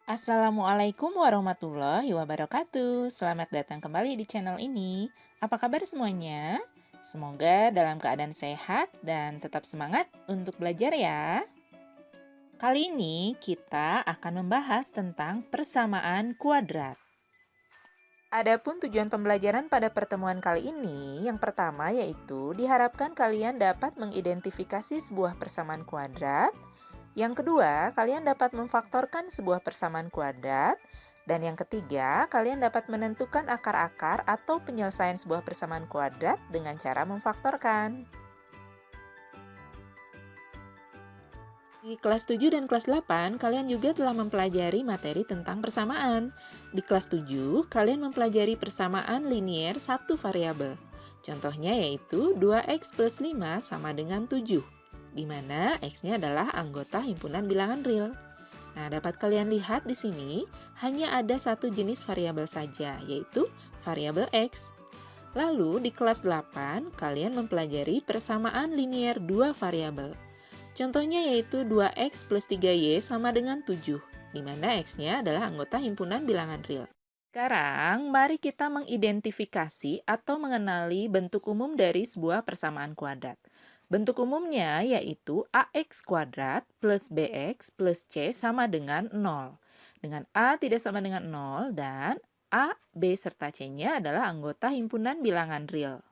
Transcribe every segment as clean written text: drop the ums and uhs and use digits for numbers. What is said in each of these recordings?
Assalamualaikum warahmatullahi wabarakatuh. Selamat datang kembali di channel ini. Apa kabar semuanya? Semoga dalam keadaan sehat dan tetap semangat untuk belajar ya. Kali ini kita akan membahas tentang persamaan kuadrat. Adapun tujuan pembelajaran pada pertemuan kali ini, yang pertama yaitu diharapkan kalian dapat mengidentifikasi sebuah persamaan kuadrat. Yang kedua, kalian dapat memfaktorkan sebuah persamaan kuadrat. Dan yang ketiga, kalian dapat menentukan akar-akar atau penyelesaian sebuah persamaan kuadrat dengan cara memfaktorkan. Di kelas 7 dan kelas 8, kalian juga telah mempelajari materi tentang persamaan. Di kelas 7, kalian mempelajari persamaan linier satu variabel. Contohnya yaitu 2x plus 5 sama dengan 7, di mana x-nya adalah anggota himpunan bilangan real. Nah, dapat kalian lihat di sini, hanya ada satu jenis variabel saja, yaitu variabel x. Lalu, di kelas 8, kalian mempelajari persamaan linier dua variabel. Contohnya yaitu 2x plus 3y sama dengan 7, di mana x-nya adalah anggota himpunan bilangan real. Sekarang, mari kita mengidentifikasi atau mengenali bentuk umum dari sebuah persamaan kuadrat. Bentuk umumnya yaitu ax kuadrat plus bx plus c sama dengan 0. Dengan a tidak sama dengan 0 dan a, b, serta c-nya adalah anggota himpunan bilangan real.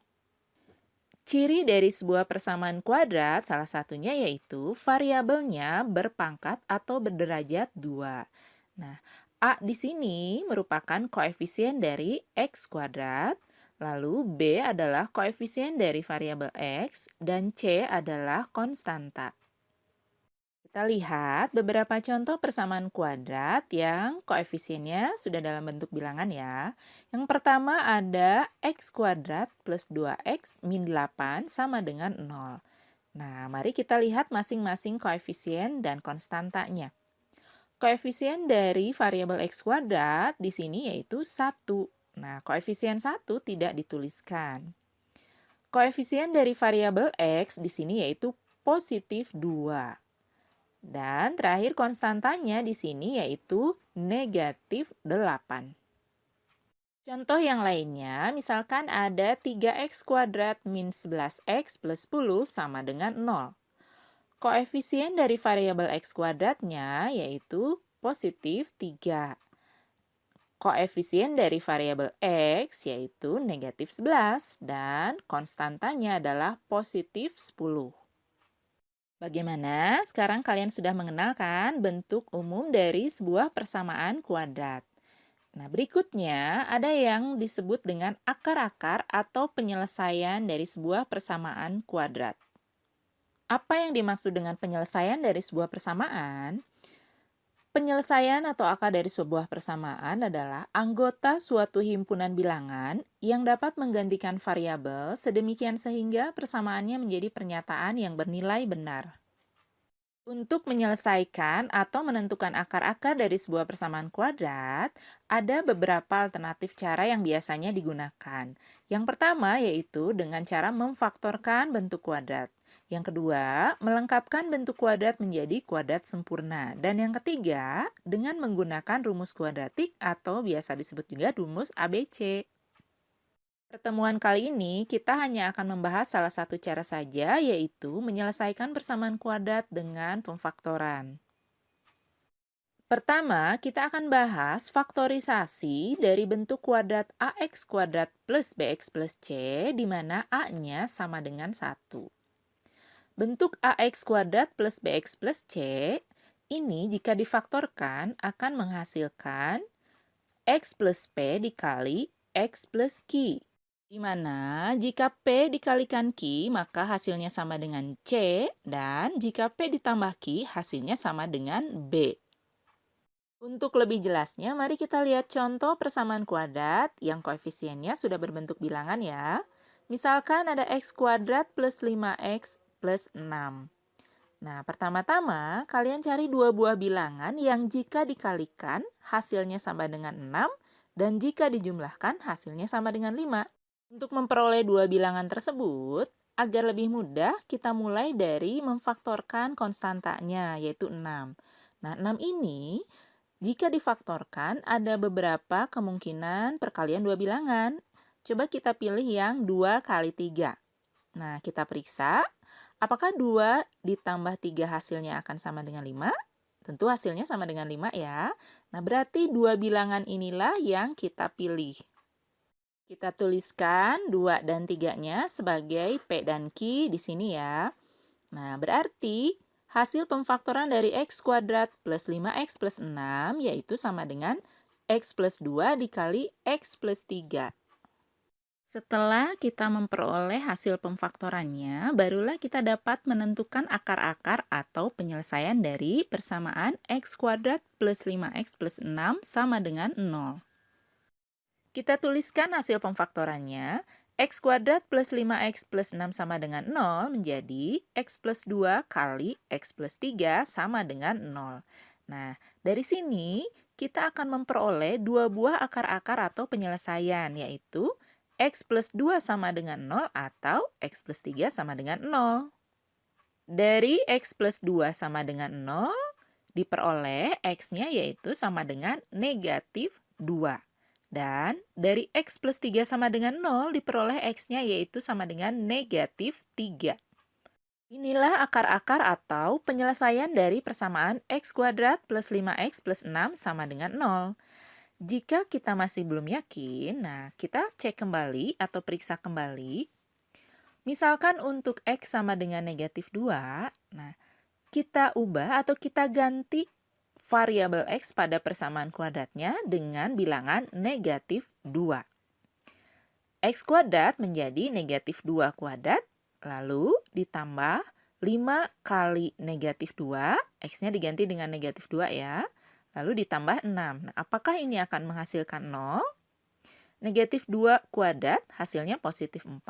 Ciri dari sebuah persamaan kuadrat salah satunya yaitu variabelnya berpangkat atau berderajat 2. Nah, A di sini merupakan koefisien dari X kuadrat, lalu B adalah koefisien dari variabel X, dan C adalah konstanta. Kita lihat beberapa contoh persamaan kuadrat yang koefisiennya sudah dalam bentuk bilangan ya. Yang pertama ada x kuadrat plus 2x min 8 sama dengan 0. Nah, mari kita lihat masing-masing koefisien dan konstantanya. Koefisien dari variabel x kuadrat di sini yaitu 1. Nah, koefisien 1 tidak dituliskan. Koefisien dari variabel x di sini yaitu positif 2. Dan terakhir konstantanya di sini yaitu negatif 8. Contoh yang lainnya, misalkan ada 3x kuadrat min 11x plus 10 sama dengan 0. Koefisien dari variabel x kuadratnya yaitu positif 3. Koefisien dari variabel x yaitu negatif 11 dan konstantanya adalah positif 10. Bagaimana? Sekarang kalian sudah mengenalkan bentuk umum dari sebuah persamaan kuadrat. Nah, berikutnya ada yang disebut dengan akar-akar atau penyelesaian dari sebuah persamaan kuadrat. Apa yang dimaksud dengan penyelesaian dari sebuah persamaan? Penyelesaian atau akar dari sebuah persamaan adalah anggota suatu himpunan bilangan yang dapat menggantikan variabel sedemikian sehingga persamaannya menjadi pernyataan yang bernilai benar. Untuk menyelesaikan atau menentukan akar-akar dari sebuah persamaan kuadrat, ada beberapa alternatif cara yang biasanya digunakan. Yang pertama yaitu dengan cara memfaktorkan bentuk kuadrat. Yang kedua, melengkapkan bentuk kuadrat menjadi kuadrat sempurna. Dan yang ketiga, dengan menggunakan rumus kuadratik atau biasa disebut juga rumus ABC. Pertemuan kali ini kita hanya akan membahas salah satu cara saja, yaitu menyelesaikan persamaan kuadrat dengan pemfaktoran. Pertama, kita akan bahas faktorisasi dari bentuk kuadrat ax kuadrat plus bx plus c, di mana a-nya sama dengan 1. Bentuk ax kuadrat plus bx plus c ini jika difaktorkan akan menghasilkan x plus p dikali x plus q. Di mana jika P dikalikan Q, maka hasilnya sama dengan C, dan jika P ditambah Q, hasilnya sama dengan B. Untuk lebih jelasnya, mari kita lihat contoh persamaan kuadrat yang koefisiennya sudah berbentuk bilangan ya. Misalkan ada x kuadrat plus 5x plus 6. Nah, pertama-tama kalian cari dua buah bilangan yang jika dikalikan hasilnya sama dengan 6, dan jika dijumlahkan hasilnya sama dengan 5. Untuk memperoleh dua bilangan tersebut, agar lebih mudah, kita mulai dari memfaktorkan konstantanya, yaitu 6. Nah, 6 ini, Jika difaktorkan, ada beberapa kemungkinan perkalian dua bilangan. Coba kita pilih yang 2 kali 3. Nah, kita periksa, apakah 2 ditambah 3 hasilnya akan sama dengan 5? Tentu hasilnya sama dengan 5 ya. Nah, berarti dua bilangan inilah yang kita pilih. Kita tuliskan 2 dan 3-nya sebagai P dan Q di sini ya. Nah, berarti hasil pemfaktoran dari X kuadrat plus 5X plus 6 yaitu sama dengan X plus 2 dikali X plus 3. Setelah kita memperoleh hasil pemfaktorannya, barulah kita dapat menentukan akar-akar atau penyelesaian dari persamaan X kuadrat plus 5X plus 6 sama dengan 0. Kita tuliskan hasil pemfaktorannya. X kuadrat plus 5X plus 6 sama dengan 0 menjadi X plus 2 kali X plus 3 sama dengan 0. Nah, dari sini kita akan memperoleh dua buah akar-akar atau penyelesaian, yaitu X plus 2 sama dengan 0 atau X plus 3 sama dengan 0. Dari X plus 2 sama dengan 0, diperoleh X-nya yaitu sama dengan negatif 2. Dan dari X plus 3 sama dengan 0 diperoleh X-nya yaitu sama dengan negatif 3. Inilah akar-akar atau penyelesaian dari persamaan X kuadrat plus 5X plus 6 sama dengan 0. Jika kita masih belum yakin, nah kita cek kembali atau periksa kembali. Misalkan untuk X sama dengan negatif 2, nah kita ubah atau kita ganti variabel X pada persamaan kuadratnya dengan bilangan negatif 2. X kuadrat menjadi negatif 2 kuadrat, lalu ditambah 5 kali negatif 2, X-nya diganti dengan negatif 2 ya, lalu ditambah 6. Nah, apakah ini akan menghasilkan 0? Negatif 2 kuadrat hasilnya positif 4,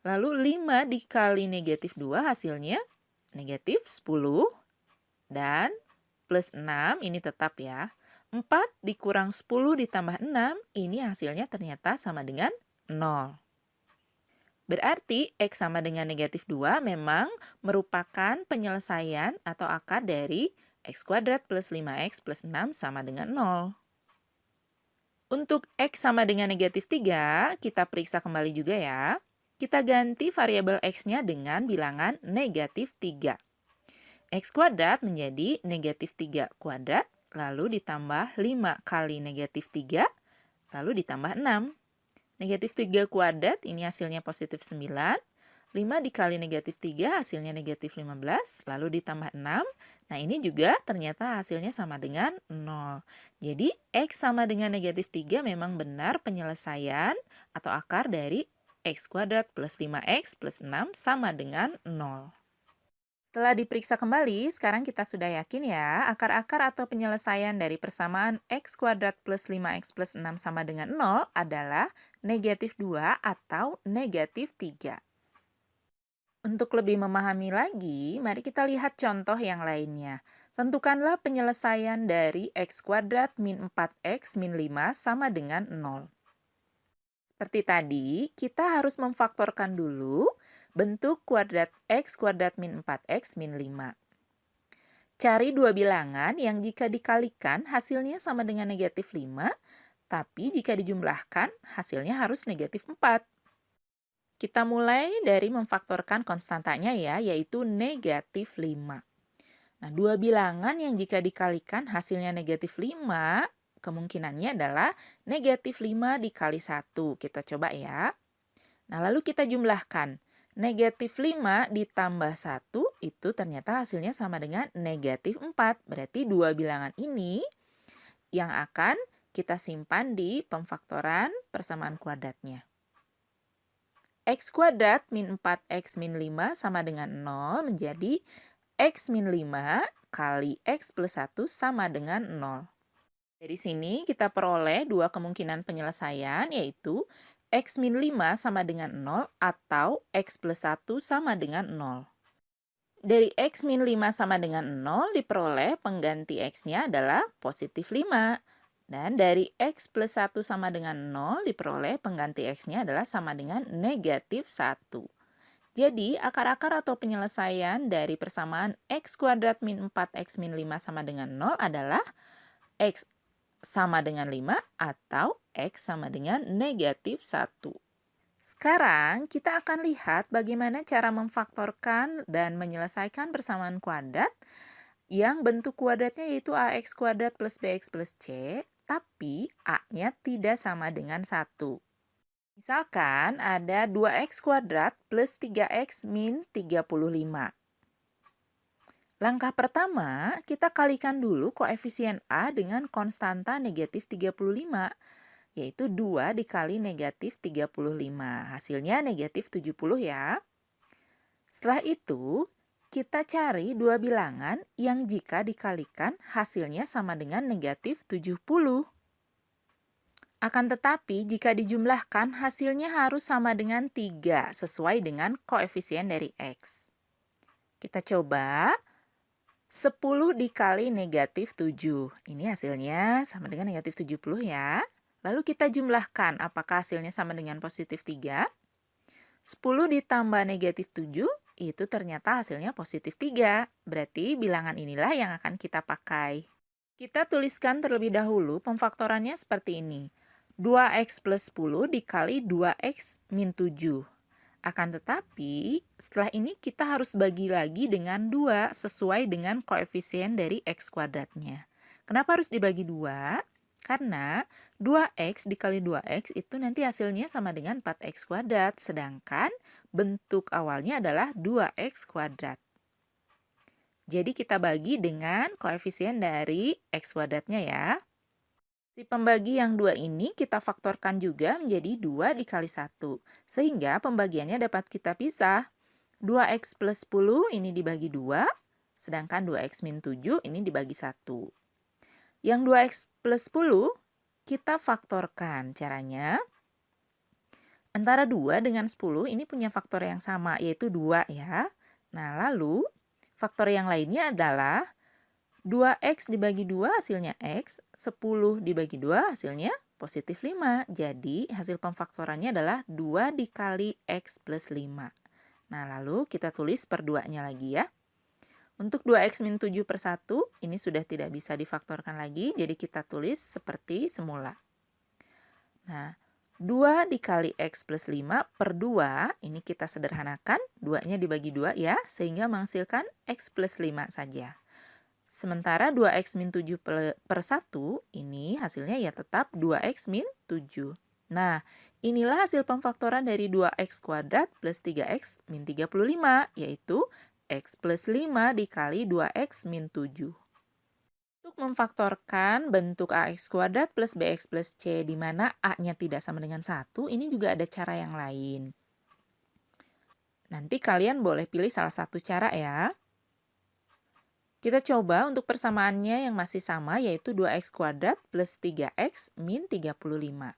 lalu 5 dikali negatif 2 hasilnya negatif 10, dan plus 6 ini tetap ya. 4 dikurang 10 ditambah 6, ini hasilnya ternyata sama dengan 0. Berarti X sama dengan negatif 2 memang merupakan penyelesaian atau akar dari X kuadrat plus 5X plus 6 sama dengan 0. Untuk X sama dengan negatif 3, kita periksa kembali juga ya. Kita ganti variabel X-nya dengan bilangan negatif 3. X kuadrat menjadi negatif 3 kuadrat, lalu ditambah 5 kali negatif 3, lalu ditambah 6. Negatif 3 kuadrat, ini hasilnya positif 9. 5 dikali negatif 3, hasilnya negatif 15, lalu ditambah 6. Nah, ini juga ternyata hasilnya sama dengan 0. Jadi, X sama dengan negatif 3 memang benar penyelesaian atau akar dari X kuadrat plus 5X plus 6 sama dengan 0. Setelah diperiksa kembali, sekarang kita sudah yakin ya, akar-akar atau penyelesaian dari persamaan X kuadrat plus 5X plus 6 sama dengan 0 adalah negatif 2 atau negatif 3. Untuk lebih memahami lagi, mari kita lihat contoh yang lainnya. Tentukanlah penyelesaian dari X kuadrat min 4X min 5 sama dengan 0. Seperti tadi, kita harus memfaktorkan dulu bentuk kuadrat X kuadrat min 4X min 5. Cari dua bilangan yang jika dikalikan hasilnya sama dengan negatif 5, tapi jika dijumlahkan hasilnya harus negatif 4. Kita mulai dari memfaktorkan konstantanya ya, yaitu negatif 5. Nah, dua bilangan yang jika dikalikan hasilnya negatif 5, kemungkinannya adalah negatif 5 dikali 1. Kita coba ya. Nah, lalu kita jumlahkan. Negatif 5 ditambah 1 itu ternyata hasilnya sama dengan negatif 4. Berarti dua bilangan ini yang akan kita simpan di pemfaktoran persamaan kuadratnya. X kuadrat min 4X min 5 sama dengan 0 menjadi X min 5 kali X plus 1 sama dengan 0. Dari sini kita peroleh dua kemungkinan penyelesaian, yaitu X min 5 sama dengan 0 atau X plus 1 sama dengan 0. Dari X min 5 sama dengan 0 diperoleh pengganti X-nya adalah positif 5. Dan dari X plus 1 sama dengan 0 diperoleh pengganti X-nya adalah sama dengan negatif 1. Jadi, akar-akar atau penyelesaian dari persamaan X kuadrat min 4X min 5 sama dengan 0 adalah X sama dengan 5 atau X sama dengan negatif 1. Sekarang kita akan lihat bagaimana cara memfaktorkan dan menyelesaikan persamaan kuadrat yang bentuk kuadratnya yaitu ax kuadrat plus bx plus c, tapi a-nya tidak sama dengan 1. Misalkan ada 2x kuadrat plus 3x min 35. Langkah pertama, kita kalikan dulu koefisien A dengan konstanta negatif 35, yaitu 2 dikali negatif 35. Hasilnya negatif 70 ya. Setelah itu, kita cari dua bilangan yang jika dikalikan hasilnya sama dengan negatif 70. Akan tetapi, jika dijumlahkan, hasilnya harus sama dengan 3, sesuai dengan koefisien dari X. Kita coba, 10 dikali negatif 7. Ini hasilnya sama dengan negatif 70 ya. Lalu kita jumlahkan, apakah hasilnya sama dengan positif 3? 10 ditambah negatif 7, itu ternyata hasilnya positif 3. Berarti bilangan inilah yang akan kita pakai. Kita tuliskan terlebih dahulu pemfaktorannya seperti ini. 2x plus 10 dikali 2x min 7. Akan tetapi, setelah ini kita harus bagi lagi dengan 2 sesuai dengan koefisien dari x kuadratnya. Kenapa harus dibagi 2? Karena 2x dikali 2x itu nanti hasilnya sama dengan 4x kuadrat, sedangkan bentuk awalnya adalah 2x kuadrat. Jadi kita bagi dengan koefisien dari x kuadratnya ya. Si pembagi yang 2 ini kita faktorkan juga menjadi 2 dikali 1. Sehingga pembagiannya dapat kita pisah. 2x plus 10 ini dibagi 2, sedangkan 2x min 7 ini dibagi 1. Yang 2x plus 10 kita faktorkan. Caranya, antara 2 dengan 10 ini punya faktor yang sama, yaitu 2 ya. Nah, lalu faktor yang lainnya adalah 2x dibagi 2 hasilnya x, 10 dibagi 2 hasilnya positif 5. Jadi hasil pemfaktorannya adalah 2 dikali x plus 5. Nah lalu kita tulis per 2-nya lagi ya. Untuk 2x min 7 per 1 ini sudah tidak bisa difaktorkan lagi, jadi kita tulis seperti semula. Nah 2 dikali x plus 5 per 2 ini kita sederhanakan, 2-nya dibagi 2 ya, sehingga menghasilkan x plus 5 saja. Sementara 2x min 7 per 1, ini hasilnya ya tetap 2x min 7. Nah, inilah hasil pemfaktoran dari 2x kuadrat plus 3x min 35, yaitu x plus 5 dikali 2x min 7. Untuk memfaktorkan bentuk ax kuadrat plus bx plus c, di mana a-nya tidak sama dengan 1, ini juga ada cara yang lain. Nanti kalian boleh pilih salah satu cara ya. Kita coba untuk persamaannya yang masih sama, yaitu 2x kuadrat plus 3x min 35.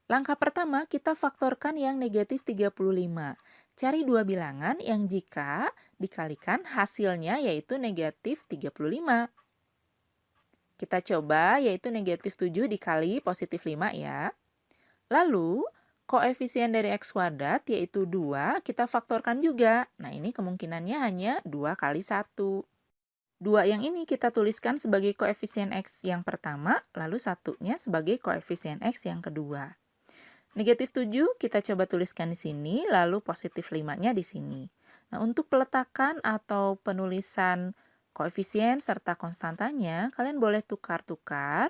Langkah pertama, kita faktorkan yang negatif 35. Cari dua bilangan yang jika dikalikan hasilnya yaitu negatif 35. Kita coba yaitu negatif 7 dikali positif 5 ya. Lalu, koefisien dari x kuadrat yaitu 2 kita faktorkan juga. Nah ini kemungkinannya hanya 2 kali 1. 2 yang ini kita tuliskan sebagai koefisien x yang pertama, lalu satunya sebagai koefisien x yang kedua. Negatif 7 kita coba tuliskan di sini, lalu positif 5-nya di sini. Nah untuk peletakan atau penulisan koefisien serta konstantanya, kalian boleh tukar-tukar,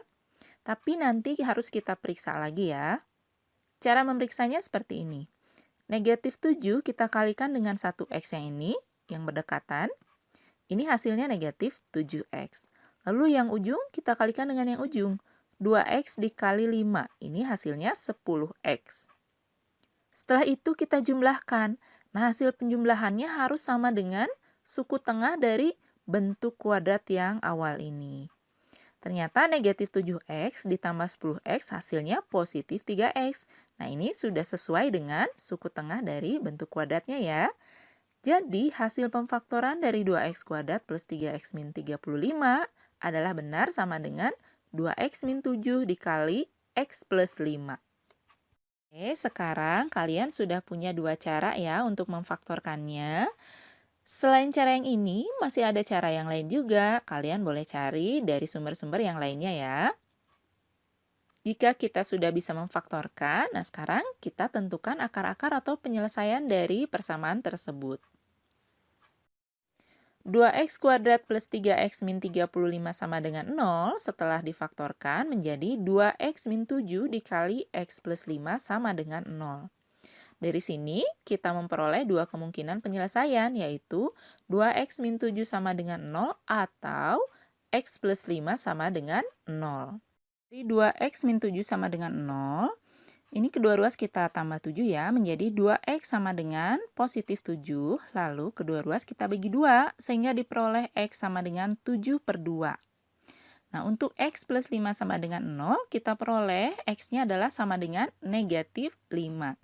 tapi nanti harus kita periksa lagi ya. Cara memeriksanya seperti ini. Negatif 7 kita kalikan dengan 1x yang ini, yang berdekatan. Ini hasilnya negatif 7x. Lalu yang ujung kita kalikan dengan yang ujung. 2x dikali 5. Ini hasilnya 10x. Setelah itu kita jumlahkan. Nah hasil penjumlahannya harus sama dengan suku tengah dari bentuk kuadrat yang awal ini. Ternyata negatif 7x ditambah 10x hasilnya positif 3x. Nah ini sudah sesuai dengan suku tengah dari bentuk kuadratnya ya. Jadi, hasil pemfaktoran dari 2x kuadrat plus 3x min 35 adalah benar sama dengan 2x min 7 dikali x plus 5. Oke, sekarang kalian sudah punya dua cara ya untuk memfaktorkannya. Selain cara yang ini, masih ada cara yang lain juga. Kalian boleh cari dari sumber-sumber yang lainnya ya. Jika kita sudah bisa memfaktorkan, nah sekarang kita tentukan akar-akar atau penyelesaian dari persamaan tersebut. 2x kuadrat plus 3x min 35 sama dengan 0 setelah difaktorkan menjadi 2x min 7 dikali x plus 5 sama dengan 0. Dari sini, kita memperoleh dua kemungkinan penyelesaian, yaitu 2x min 7 sama dengan 0 atau x plus 5 sama dengan 0. Dari 2x min 7 sama dengan 0, ini kedua ruas kita tambah 7 ya, menjadi 2x sama dengan positif 7, lalu kedua ruas kita bagi 2, sehingga diperoleh x sama dengan 7/2. Nah, untuk x plus 5 sama dengan 0, kita peroleh x-nya adalah sama dengan negatif 5.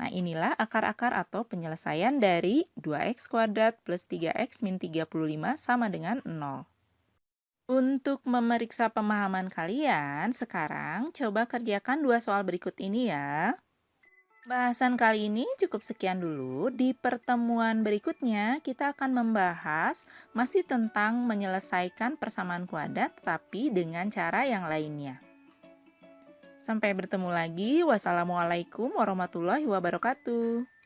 Nah, inilah akar-akar atau penyelesaian dari 2x kuadrat plus 3x min 35 sama dengan 0. Untuk memeriksa pemahaman kalian, sekarang coba kerjakan dua soal berikut ini ya. Bahasan kali ini cukup sekian dulu. Di pertemuan berikutnya, kita akan membahas masih tentang menyelesaikan persamaan kuadrat, tapi dengan cara yang lainnya. Sampai bertemu lagi. Wassalamualaikum warahmatullahi wabarakatuh.